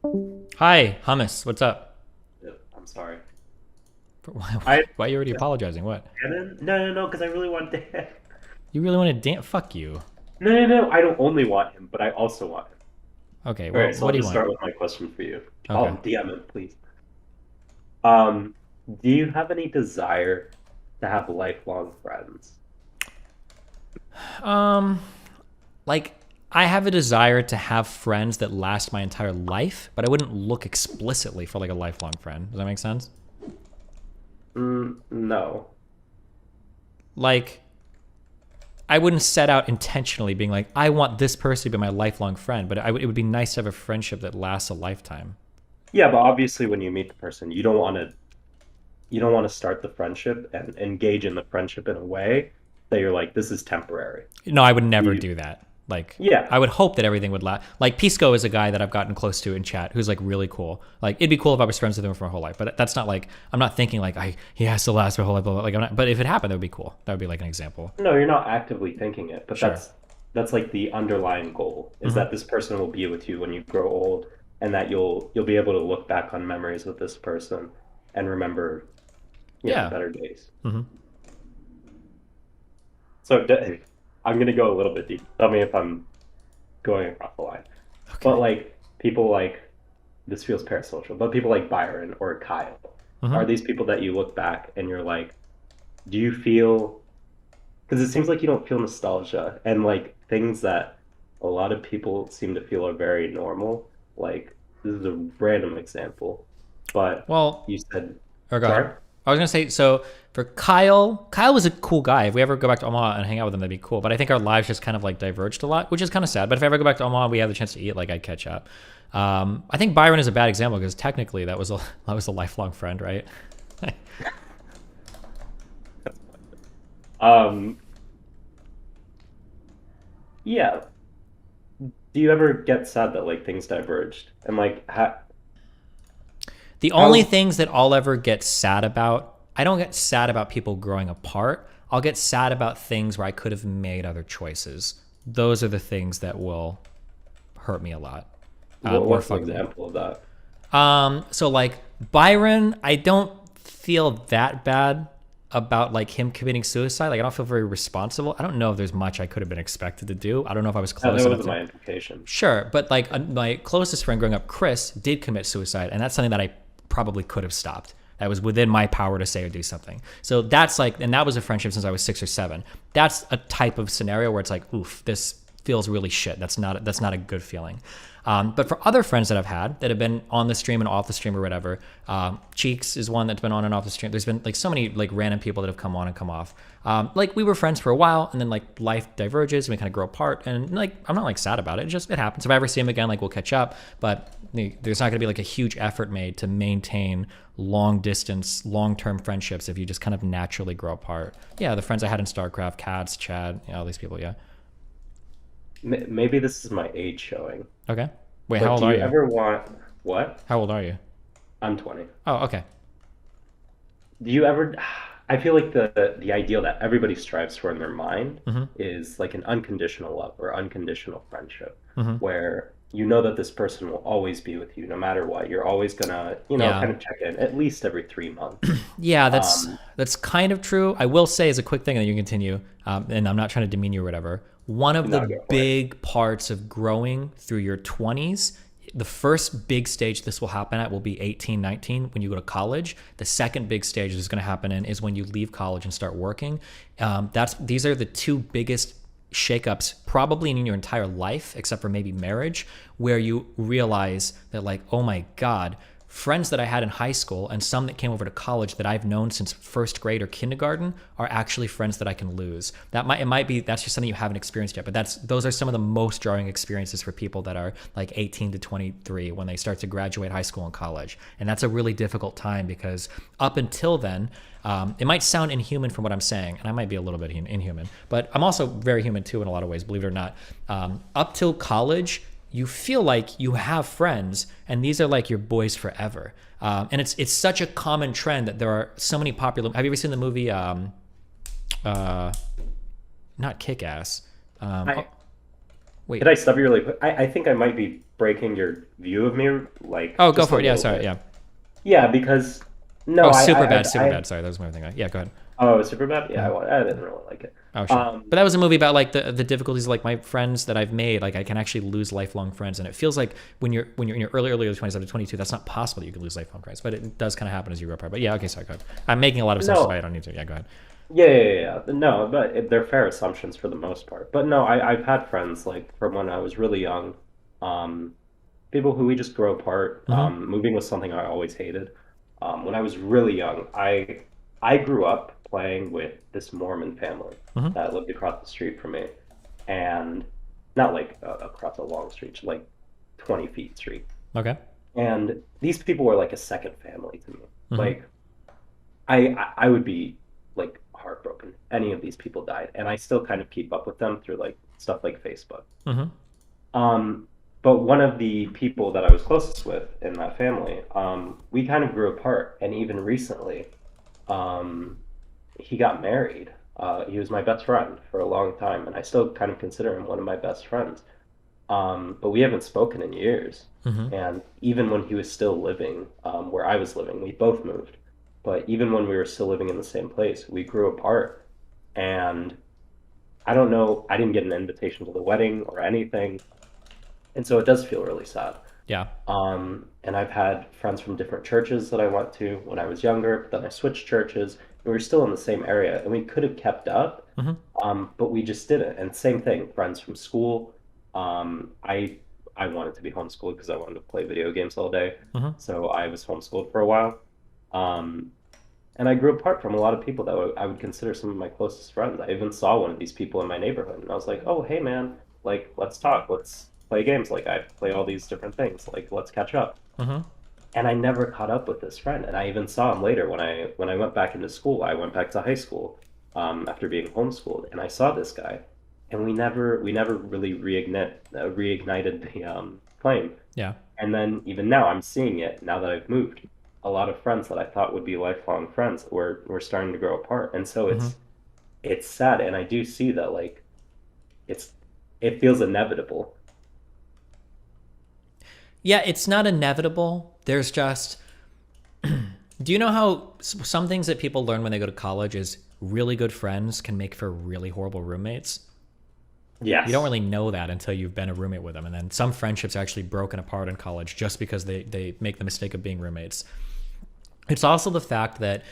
Hi, Hummus. What's up? Yeah, I'm sorry. Why, I why are you already apologizing? What? no, because I really want Dan. You really want to dance? Fuck you. No. I don't only want him, but I also want him. Okay, All well, right, so what I'll do you just want? start with my question for you. Okay. DM it, please. Um, do you have any desire to have lifelong friends? Um, like, I have a desire to have friends that last my entire life, but I wouldn't look explicitly for like a lifelong friend. Does that make sense? No. Like, I wouldn't set out intentionally being like, I want this person to be my lifelong friend, but it would be nice to have a friendship that lasts a lifetime. Yeah, but obviously when you meet the person, you don't want to start the friendship and engage in the friendship in a way that you're like, this is temporary. No, I would never You, do that. Like, yeah, I would hope that everything would last. Like, Pisco is a guy that I've gotten close to in chat who's like really cool. Like, it'd be cool if I was friends with him for my whole life, but that's not like, I'm not thinking like, he has to last my whole life. Blah, blah, blah. Like, I'm not, but if it happened, that would be cool. That would be like an example. no, you're not actively thinking it, but Sure. that's like the underlying goal is Hmm. that this person will be with you when you grow old and that you'll be able to look back on memories with this person and remember, Yeah. better days. Hmm. So I'm gonna go a little bit deep. Tell me if I'm going across the line. But Okay. like people like this feels parasocial, but people like Byron or Kyle, Hmm. are these people that you look back and you're like, do you feel because it seems like you don't feel nostalgia and like things that a lot of people seem to feel are very normal. Like this is a random example, but Well, you said, or go ahead. sorry? I was gonna say so for Kyle was a cool guy. If we ever go back to Omaha and hang out with him, that'd be cool. But I think our lives just kind of like diverged a lot, which is kind of sad. But if I ever go back to Omaha, we have the chance to eat, like I'd catch up. I think Byron is a bad example because technically that was a lifelong friend, right? Um, yeah. Do you ever get sad that like things diverged? And like The only how's things that I'll ever get sad about, I don't get sad about people growing apart. I'll get sad about things where I could have made other choices. Those are the things that will hurt me a lot, or what's an fuck me. example of that? So like Byron, I don't feel that bad about like him committing suicide. Like I don't feel very responsible. I don't know if there's much I could have been expected to do. I don't know if I was That close enough wasn't to. my implication. Sure, but like my closest friend growing up, Chris, did commit suicide, and that's something that I probably could have stopped. That was within my power to say or do something. So that's like, and that was a friendship since I was 6 or 7. That's a type of scenario where it's like, oof, this feels really shit. That's not a good feeling. But for other friends that I've had that have been on the stream and off the stream or whatever, Cheeks is one that's been on and off the stream. There's been like so many like random people that have come on and come off. Like we were friends for a while, and then like life diverges, and we kind of grow apart. And like I'm not like sad about it. It happens. If I ever see him again, like we'll catch up. But there's not going to be like a huge effort made to maintain long distance, long term friendships if you just kind of naturally grow apart. Yeah, the friends I had in StarCraft, Cats, Chad, all these people. Yeah. Maybe this is my age showing, Okay. Wait, how but old do are you you? ever want what? How old are you? I'm 20. Oh, okay. Do you ever I feel like the ideal that everybody strives for in their mind Mm-hmm. is like an unconditional love or unconditional friendship Mm-hmm. where you know that this person will always be with you no matter what. You're always gonna, Yeah. kind of check in at least every 3 months. Yeah, Um, that's kind of true. I will say as a quick thing, and then you can continue. And I'm not trying to demean you or whatever. One of the no, go for it. big parts of growing through your 20s, the first big stage this will happen at will be 18, 19 when you go to college. The second big stage this is going to happen in is when you leave college and start working. These are the two biggest shakeups probably in your entire life, except for maybe marriage, where you realize that like, oh my God, friends that I had in high school and some that came over to college that I've known since first grade or kindergarten are actually friends that I can lose. It might be that's just something you haven't experienced yet, but those are some of the most jarring experiences for people that are like 18 to 23 when they start to graduate high school and college. And that's a really difficult time because up until then, it might sound inhuman from what I'm saying, and I might be a little bit inhuman, but I'm also very human too in a lot of ways, believe it or not. Up till college, you feel like you have friends, and these are like your boys forever. And it's such a common trend that there are so many popular. Have you ever seen the movie? Uh, not Kick Ass. I Wait. Could I stop you really quick? I think I might be breaking your view of me, like Oh, go just a for it. Yeah, little sorry. bit. Yeah. Yeah, because no, Oh, I, super I, bad, I, super I bad. Sorry, that was my thing. Yeah, go ahead. oh, super bad. Yeah, Mhm. I didn't really like it. Oh, sure. Um, But that was a movie about like the difficulties of like my friends that I've made. Like I can actually lose lifelong friends, and it feels like when you're in your early 20s up to 22, that's not possible that you can lose lifelong friends. But it does kind of happen as you grow apart. But yeah, okay, sorry, go ahead. I'm making a lot of assumptions, but I no, don't need to. Yeah, go ahead. yeah. No, but they're fair assumptions for the most part. But no, I've had friends like from when I was really young, um, people who we just grow apart. Mm-hmm. Moving was something I always hated. When I was really young, I grew up playing with this Mormon family Mm-hmm. that lived across the street from me, and not like across a long street, like 20 feet street. Okay. And these people were like a second family to me. Mm-hmm. Like I would be like heartbroken. Any of these people died, and I still kind of keep up with them through like stuff like Facebook. Mm-hmm. Um, but one of the people that I was closest with in that family, we kind of grew apart, and even recently, um, he got married. He was my best friend for a long time, and I still kind of consider him one of my best friends. But we haven't spoken in years. Mm-hmm. And even when he was still living where I was living, we both moved. But even when we were still living in the same place, we grew apart. And I don't know, I didn't get an invitation to the wedding or anything. And so it does feel really sad. Yeah. And I've had friends from different churches that I went to when I was younger, but then I switched churches. And we were still in the same area, and we could have kept up, Mm-hmm. but we just didn't. And same thing, friends from school. I wanted to be homeschooled because I wanted to play video games all day, Mm-hmm. so I was homeschooled for a while. Um, and I grew apart from a lot of people that I would consider some of my closest friends. I even saw one of these people in my neighborhood, and I was like, "Oh, hey man, like let's talk, let's play games. Like I play all these different things. Like let's catch up." Mm-hmm. And I never caught up with this friend, and I even saw him later when I went back into school. I went back to high school after being homeschooled, and I saw this guy, and we never really reignited the flame. Yeah. And then even now, I'm seeing it now that I've moved. A lot of friends that I thought would be lifelong friends were starting to grow apart, and so Mm-hmm. it's sad, and I do see that like it's it feels inevitable. Yeah, it's not inevitable. There's just, do you know how some things that people learn when they go to college is really good friends can make for really horrible roommates? You don't Yes. really know that until you've been a roommate with them. And then some friendships are actually broken apart in college just because they make the mistake of being roommates. It's also the fact that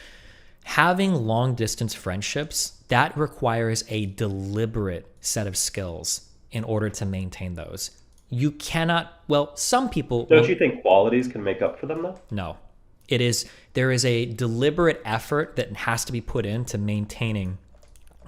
having long distance friendships, that requires a deliberate set of skills in order to maintain those. You cannot, well, some people Don't will. you think qualities can make up for them though? No. There is a deliberate effort that has to be put into maintaining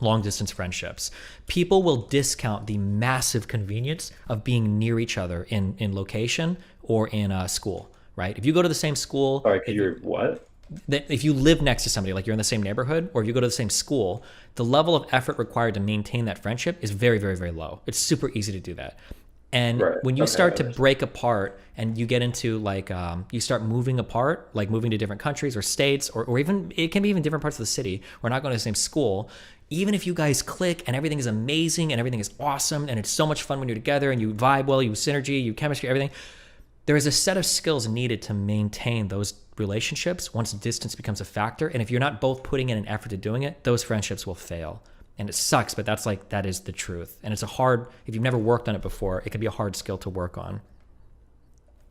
long distance friendships. People will discount the massive convenience of being near each other in location or in a school, right? If you go to the same school, Sorry, could you what? that if you live next to somebody, like you're in the same neighborhood, or if you go to the same school, the level of effort required to maintain that friendship is very, very, very low. It's super easy to do that. And Right. when you Okay, I start to understand. break apart and you get into like, you start moving apart, like moving to different countries or states, or even, it can be even different parts of the city, or not going to the same school, even if you guys click and everything is amazing and everything is awesome and it's so much fun when you're together and you vibe well, you synergy, you chemistry, everything, there is a set of skills needed to maintain those relationships once distance becomes a factor. And if you're not both putting in an effort to doing it, those friendships will fail. And it sucks, but that is the truth. And it's if you've never worked on it before, it can be a hard skill to work on.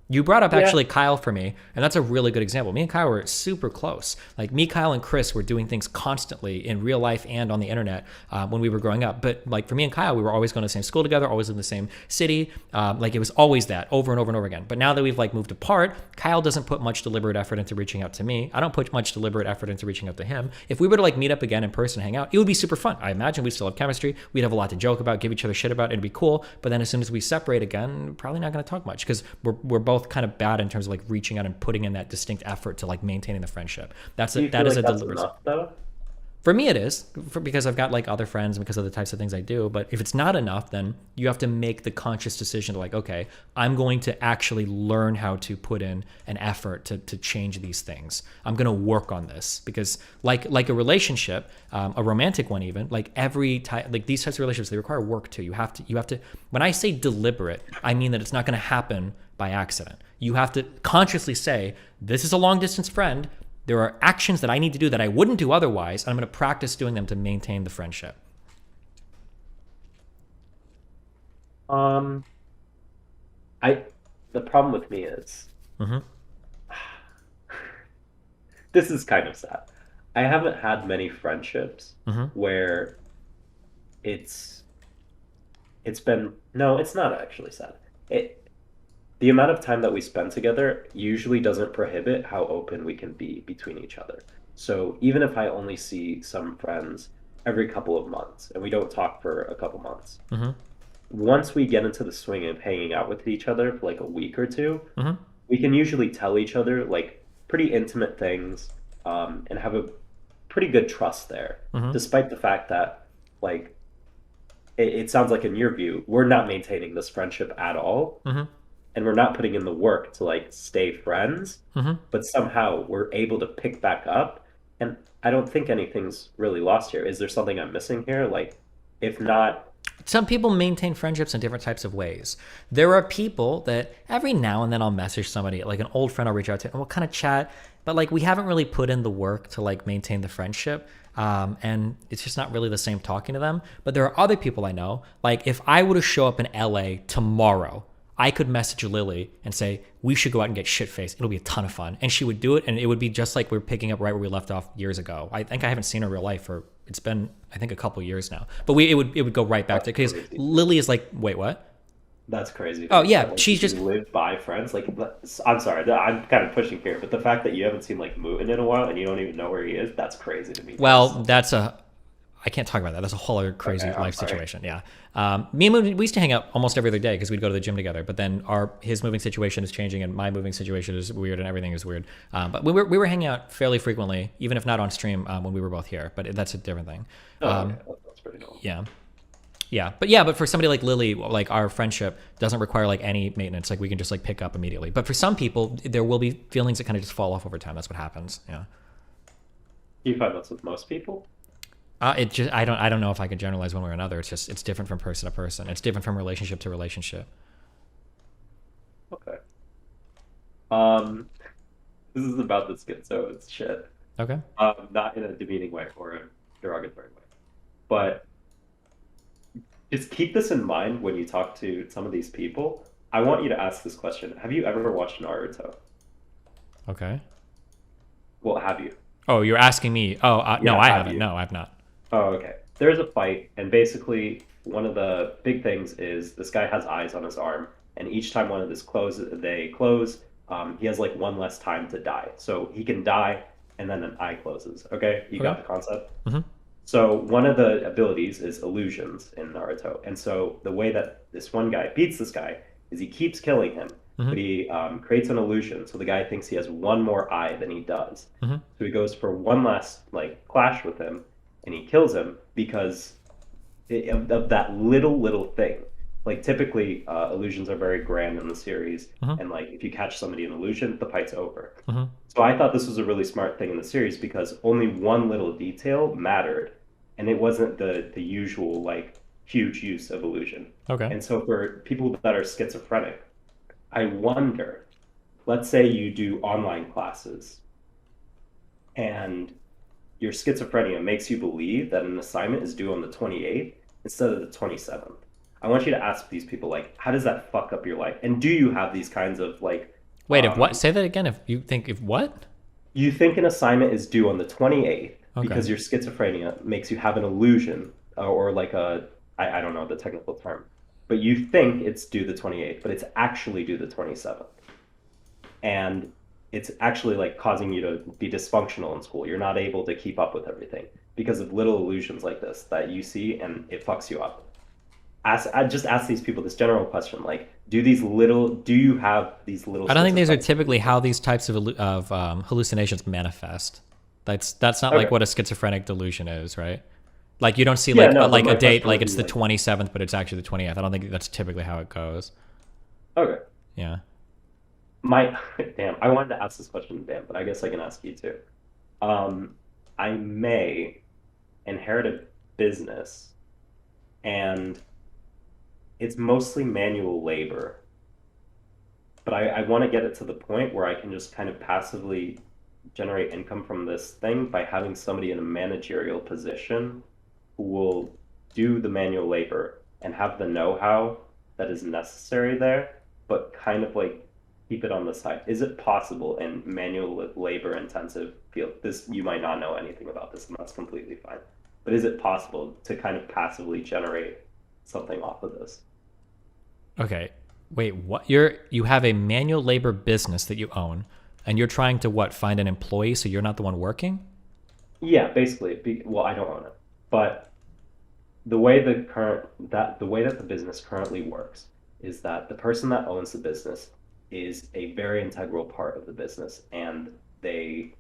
You brought up Yeah. actually Kyle for me, and that's a really good example. Me and Kyle were super close. Like me, Kyle, and Chris were doing things constantly in real life and on the internet when we were growing up. But like for me and Kyle, we were always going to the same school together, always in the same city. Like it was always that over and over and over again. But now that we've like moved apart, Kyle doesn't put much deliberate effort into reaching out to me. I don't put much deliberate effort into reaching out to him. If we were to like meet up again in person, hang out, it would be super fun. I imagine we'd still have chemistry. We'd have a lot to joke about, give each other shit about. It'd be cool. But then as soon as we separate again, we're probably not going to talk much because we're both kind of bad in terms of like reaching out and putting in that distinct effort to like maintaining the friendship. Do you That feel is like a that's deliberate. enough though? For me, it is because I've got like other friends and because of the types of things I do. But if it's not enough, then you have to make the conscious decision to like, okay, I'm going to actually learn how to put in an effort to change these things. I'm going to work on this because like a relationship, a romantic one, even like every type, like these types of relationships, they require work too. You have to, when I say deliberate, I mean that it's not going to happen by accident. You have to consciously say, this is a long distance friend. There are actions that I need to do that I wouldn't do otherwise, and I'm going to practice doing them to maintain the friendship. Um, I the problem with me is Mm-hmm. this is kind of sad. I haven't had many friendships Mm-hmm. where it's it's been no, it's not actually sad. It the amount of time that we spend together usually doesn't prohibit how open we can be between each other. So even if I only see some friends every couple of months and we don't talk for a couple months, Mm-hmm. once we get into the swing of hanging out with each other for like a week or two, Mm-hmm. we can usually tell each other like pretty intimate things, and have a pretty good trust there, Mm-hmm. despite the fact that like it sounds like in your view we're not maintaining this friendship at all, Mm-hmm. and we're not putting in the work to like stay friends, Mm-hmm. but somehow we're able to pick back up. And I don't think anything's really lost here. Is there something I'm missing here? Like, if not, Some people maintain friendships in different types of ways. There are people that every now and then I'll message somebody, like an old friend I'll reach out to, and we'll kind of chat, but like we haven't really put in the work to like maintain the friendship. And it's just not really the same talking to them. But there are other people I know, like if I were to show up in LA tomorrow, I could message Lily and say, we should go out and get shit faced. It'll be a ton of fun. And she would do it. And it would be just like we're picking up right where we left off years ago. I think I haven't seen her in real life for, it's been, I think a couple years now, but it would go right back to, because crazy. Lily is like, wait, what? That's crazy. Oh yeah. Like, She's you just, live by friends. Like, I'm sorry, I'm kind of pushing here, but the fact that you haven't seen like Mutin in a while and you don't even know where he is, that's crazy to me. well, I can't talk about that. That's a whole other crazy Okay, I'm life sorry. situation. Yeah. Me and Moon, we used to hang out almost every other day because we'd go to the gym together. But then his moving situation is changing and my moving situation is weird and everything is weird. But we were hanging out fairly frequently, even if not on stream, when we were both here. But that's a different thing. Oh, okay. That's pretty normal. Yeah. Yeah. But for somebody like Lily, like our friendship doesn't require like any maintenance. Like we can just like pick up immediately. But for some people, there will be feelings that kind of just fall off over time. That's what happens. Yeah. Do you find that's with most people? I don't know if I can generalize one way or another. It's different from person to person. It's different from relationship to relationship. Okay. This is about the schizo shit. Okay. Not in a demeaning way or a derogatory way, but just keep this in mind when you talk to some of these people. I want you to ask this question: have you ever watched Naruto? Okay. Well, have you? Oh, you're asking me. Oh, no, Yeah, I have haven't. you? No, I've not. Oh, okay. There's a fight, and basically one of the big things is this guy has eyes on his arm, and each time one of this they close, he has like one less time to die. So he can die, and then an eye closes. Okay, you got Okay. the concept? Mm-hmm. So one of the abilities is illusions in Naruto, and so the way that this one guy beats this guy is he keeps killing him, Mm-hmm. but he creates an illusion, so the guy thinks he has one more eye than he does. Mm-hmm. So he goes for one last like clash with him, and he kills him because of that little thing. Like typically, illusions are very grand in the series, Mm-hmm. and like if you catch somebody in illusion, the fight's over. Mm-hmm. So I thought this was a really smart thing in the series because only one little detail mattered, and it wasn't the usual like huge use of illusion. Okay. And so for people that are schizophrenic, I wonder, let's say you do online classes and your schizophrenia makes you believe that an assignment is due on the 28th instead of the 27th. I want you to ask these people, like, how does that fuck up your life? And do you have these kinds of, like, Wait, if what? Say that again. If you think, if what? you think an assignment is due on the 28th Okay. because your schizophrenia makes you have an illusion, or like I don't know the technical term, but you think it's due the 28th, but it's actually due the 27th. And it's actually like causing you to be dysfunctional in school. You're not able to keep up with everything because of little illusions like this that you see, and it fucks you up. I just ask these people this general question, like, do you have these little I don't think these are schizophrenic- typically how these types of hallucinations manifest. That's not like Okay. what a schizophrenic delusion is, right? Like you don't see Yeah, like no, but like a my date question like would it's be the like, 27th, but it's actually the 20th. I don't think that's typically how it goes. okay, Yeah. my damn, I wanted to ask this question, damn, but I guess I can ask you too. Um, I may inherit a business, and it's mostly manual labor, but I want to get it to the point where I can just kind of passively generate income from this thing by having somebody in a managerial position who will do the manual labor and have the know-how that is necessary there, but kind of like keep it on the side. Is it possible in manual labor intensive field? This you might not know anything about this, and that's completely fine. But is it possible to kind of passively generate something off of this? Okay. Wait, what? You have a manual labor business that you own, and you're trying to what? Find an employee so you're not the one working? Yeah, basically. Well, I don't own it, but the way that the business currently works is that the person that owns the business is a very integral part of the business, and they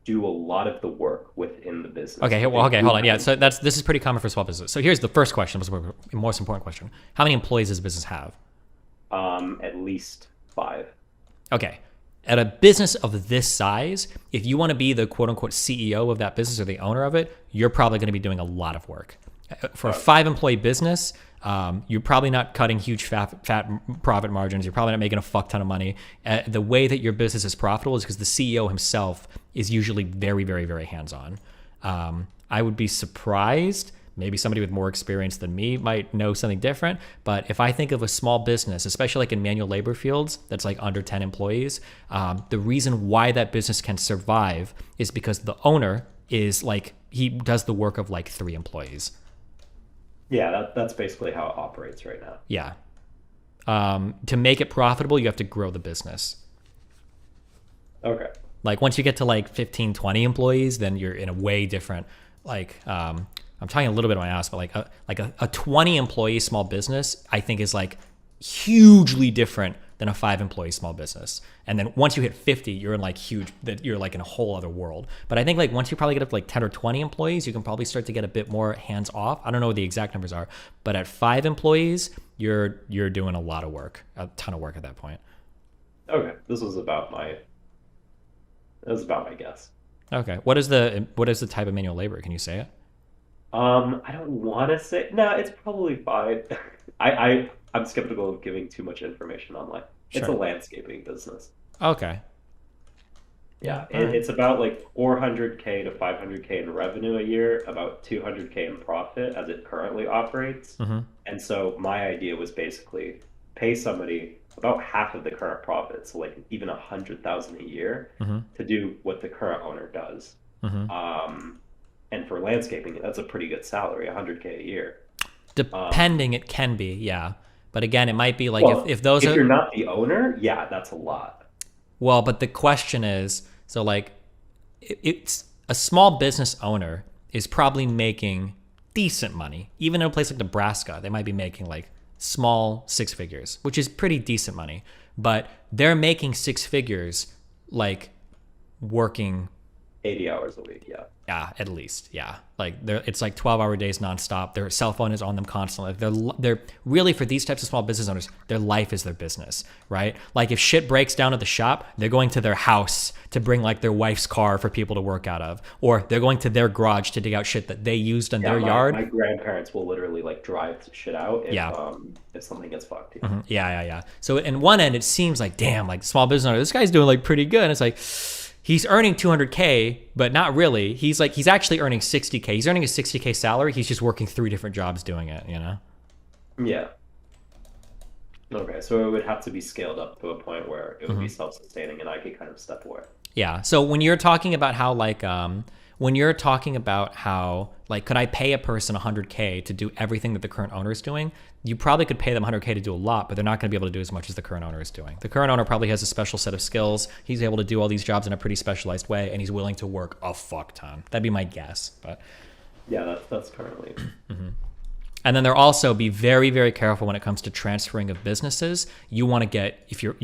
do a lot of the work within the business, Okay, but well, they okay, do hold on. have Yeah, so employees. this is pretty common for small business. So here's the first question, most important question: how many employees does the business have? At least five. Okay, at a business of this size, if you want to be the quote unquote CEO of that business or the owner of it, you're probably going to be doing a lot of work. For a Uh, 5 employee business, you're probably not cutting huge fat profit margins. You're probably not making a fuck ton of money. The way that your business is profitable is because the CEO himself is usually very, very, very hands on. I would be surprised. Maybe somebody with more experience than me might know something different. But if I think of a small business, especially like in manual labor fields, that's like under 10 employees, the reason why that business can survive is because the owner is like, he does the work of like 3 employees. yeah, that's basically how it operates right now. Yeah. To make it profitable, you have to grow the business. Okay. Like once you get to like 15, 20 employees, then you're in a way different, like, I'm talking a little bit of my ass, but like a 20 employee small business, I think is like hugely different than a 5 employee small business. And then once you hit 50, you're in like huge, that you're like in a whole other world. But I think like once you probably get up to like 10 or 20 employees, you can probably start to get a bit more hands off. I don't know what the exact numbers are, but at 5 employees, you're doing a lot of work, a ton of work at that point. Okay. This was about my guess. Okay. What is the type of manual labor? Can you say it? I don't want to say no. It's probably fine. I'm skeptical of giving too much information online. It's a Sure. landscaping business. Okay. Yeah. Yeah, All right. it's about like 400K to 500K in revenue a year, about 200K in profit as it currently operates. Mm-hmm. And so my idea was basically pay somebody about half of the current profit, so like even 100,000 a year, Mm-hmm. to do what the current owner does. Mm-hmm. Um, and for landscaping, that's a pretty good salary, 100K a year. Um, Depending, it can be, yeah. But again, it might be like well, if those if are, you're not the owner, yeah, that's a lot. well, but the question is, so like it's a small business owner is probably making decent money. Even in a place like Nebraska, they might be making like small 6 figures, which is pretty decent money. But they're making 6 figures like working. 80 hours a week, yeah. Yeah, at least. Yeah. Like it's like 12-hour days nonstop. Their cell phone is on them constantly. They're really, for these types of small business owners, their life is their business, right? Like if shit breaks down at the shop, they're going to their house to bring like their wife's car for people to work out of, or they're going to their garage to dig out shit that they used in Yeah, their my yard. grandparents will literally like drive shit out Yeah. if something gets fucked. Yeah. Yeah, yeah, yeah. So in one end, it seems like, damn, like small business owner, this guy's doing like pretty good. And it's like, he's earning 200K, but not really. He's actually earning 60K. He's earning a 60K salary. He's just working 3 different jobs doing it, you know? Yeah. Okay, so it would have to be scaled up to a point where it would be self-sustaining and I could kind of step away. Yeah. So when you're talking about how when you're talking about how like could I pay a person 100K to do everything that the current owner is doing, you probably could pay them 100K to do a lot, but they're not going to be able to do as much as the current owner is doing. The current owner probably has a special set of skills. He's able to do all these jobs in a pretty specialized way, and he's willing to work a fuck ton. That'd be my guess. But Yeah, that's currently. And then there also be very, very careful when it comes to transferring of businesses. You want to get, if you're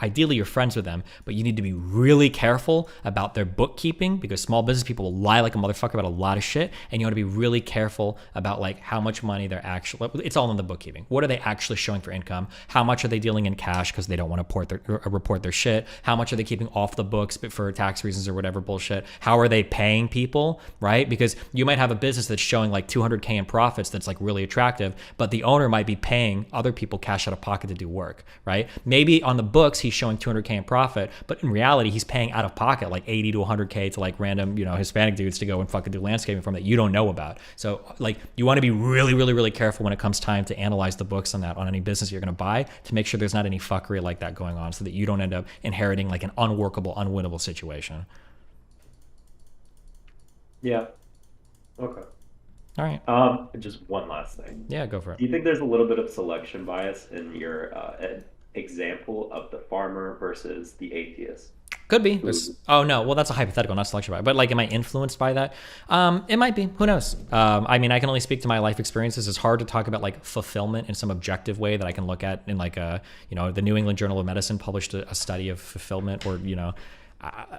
ideally you're friends with them, but you need to be really careful about their bookkeeping, because small business people will lie like a motherfucker about a lot of shit. And you want to be really careful about like how much money they're actually, it's all in the bookkeeping. What are they actually showing for income? How much are they dealing in cash because they don't want to report their shit? How much are they keeping off the books but for tax reasons or whatever bullshit? How are they paying people, right? Because you might have a business that's showing like 200K in profits that's like really attractive, but the owner might be paying other people cash out of pocket to do work, right? Maybe on the books he's showing 200K in profit, but in reality he's paying out of pocket like 80 to 100K to like random, Hispanic dudes to go and fucking do landscaping for him that you don't know about. So like you want to be really, really, really careful when it comes time to analyze the books on that, on any business you're going to buy, to make sure there's not any fuckery like that going on, so that you don't end up inheriting like an unworkable, unwinnable situation. Yeah. Okay. All right. Just one last thing. Yeah, go for it. Do you think there's a little bit of selection bias in your example of the farmer versus the atheist? Could be. Oh no. Well, that's a hypothetical, not selection bias. But like, am I influenced by that? It might be. Who knows? I mean, I can only speak to my life experiences. It's hard to talk about like fulfillment in some objective way that I can look at in like the New England Journal of Medicine published a study of fulfillment, or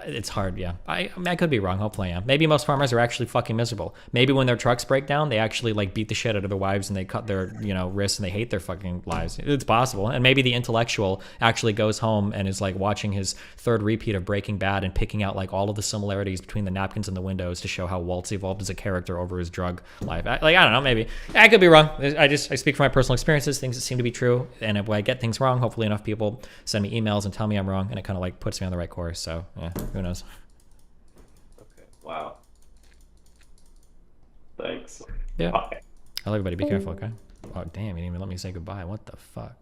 it's hard. Yeah, I could be wrong. Hopefully I am. Maybe most farmers are actually fucking miserable. Maybe when their trucks break down, they actually like beat the shit out of their wives and they cut their wrists and they hate their fucking lives. It's possible. And maybe the intellectual actually goes home and is like watching his third repeat of Breaking Bad and picking out like all of the similarities between the napkins and the windows to show how Walt's evolved as a character over his drug life. I don't know. Maybe I could be wrong. I speak from my personal experiences, things that seem to be true. And if I get things wrong, hopefully enough people send me emails and tell me I'm wrong, and it kind of like puts me on the right course. So yeah, who knows? Okay. Wow. Thanks. Yeah. Bye. Tell everybody, be careful, okay? Oh, damn, you didn't even let me say goodbye. What the fuck?